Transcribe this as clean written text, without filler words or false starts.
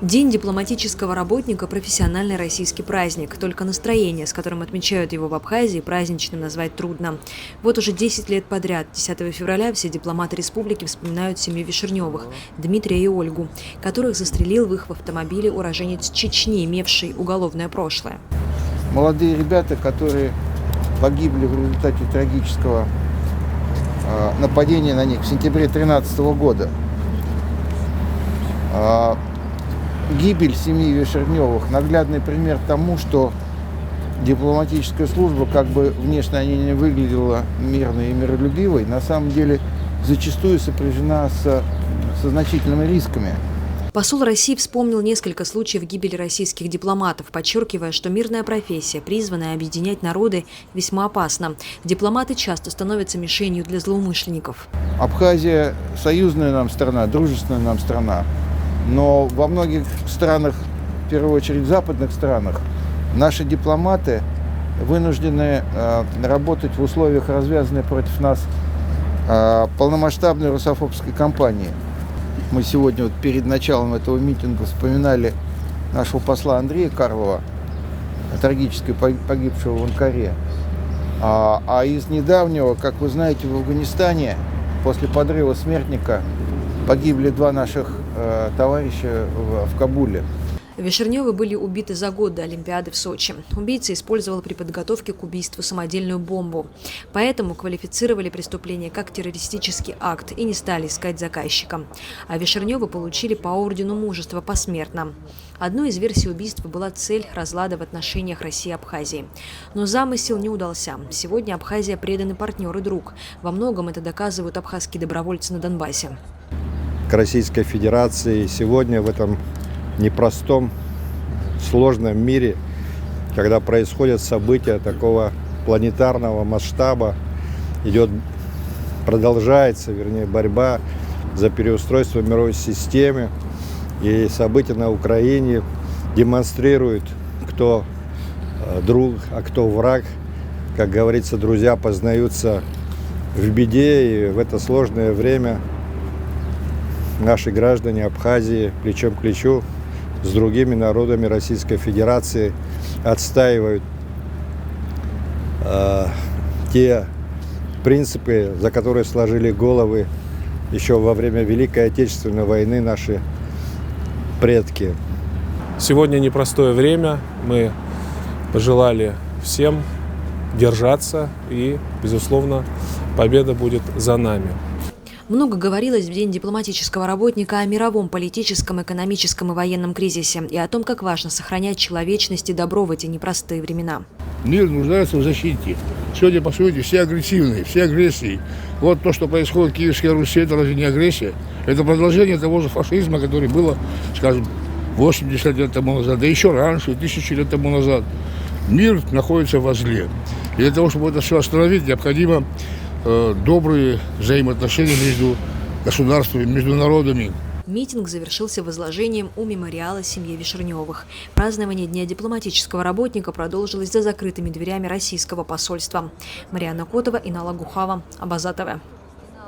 День дипломатического работника – профессиональный российский праздник. Только настроение, с которым отмечают его в Абхазии, праздничным назвать трудно. Вот уже 10 лет подряд, 10 февраля, все дипломаты республики вспоминают семью Вишерневых – Дмитрия и Ольгу, которых застрелил в их автомобиле уроженец Чечни, имевший уголовное прошлое. Молодые ребята, которые погибли в результате трагического нападения на них в сентябре 2013 года. Гибель семьи Вишерневых – наглядный пример тому, что дипломатическая служба, как бы внешне она не выглядела мирной и миролюбивой, на самом деле зачастую сопряжена со значительными рисками. Посол России вспомнил несколько случаев гибели российских дипломатов, подчеркивая, что мирная профессия, призванная объединять народы, весьма опасна. Дипломаты часто становятся мишенью для злоумышленников. Абхазия – союзная нам страна, дружественная нам страна. Но во многих странах, в первую очередь в западных странах, наши дипломаты вынуждены работать в условиях, развязанной против нас полномасштабной русофобской кампании. Мы сегодня перед началом этого митинга вспоминали нашего посла Андрея Карлова, трагически погибшего в Анкаре. А из недавнего, как вы знаете, в Афганистане после подрыва смертника погибли два наших товарища в Кабуле. Вишерневы были убиты за год до Олимпиады в Сочи. Убийца использовал при подготовке к убийству самодельную бомбу. Поэтому квалифицировали преступление как террористический акт и не стали искать заказчика. А Вишерневы получили по ордену Мужества посмертно. Одной из версий убийства была цель разлада в отношениях России и Абхазии. Но замысел не удался. Сегодня Абхазия преданный партнер и друг. Во многом это доказывают абхазские добровольцы на Донбассе. К Российской Федерации сегодня в этом непростом, сложном мире, когда происходят события такого планетарного масштаба, продолжается борьба за переустройство мировой системы, и события на Украине демонстрируют, кто друг, а кто враг. Как говорится, друзья познаются в беде, и в это сложное время наши граждане Абхазии плечом к плечу с другими народами Российской Федерации отстаивают те принципы, за которые сложили головы еще во время Великой Отечественной войны наши предки. Сегодня непростое время. Мы пожелали всем держаться, и, безусловно, победа будет за нами. Много говорилось в День дипломатического работника о мировом политическом, экономическом и военном кризисе и о том, как важно сохранять человечность и добро в эти непростые времена. Мир нуждается в защите. Сегодня, по сути, все агрессивные, все агрессии. Вот то, что происходит в Киевской Руси, это разве не агрессия? Это продолжение того же фашизма, который было, скажем, 80 лет тому назад, да еще раньше, 1000 лет тому назад. Мир находится возле. И для того, чтобы это все остановить, необходимо добрые взаимоотношения между государствами, между народами. Митинг завершился возложением у мемориала семьи Вишерневых. Празднование Дня дипломатического работника продолжилось за закрытыми дверями российского посольства. Марьяна Котова, Инала Гухава, Абаза ТВ.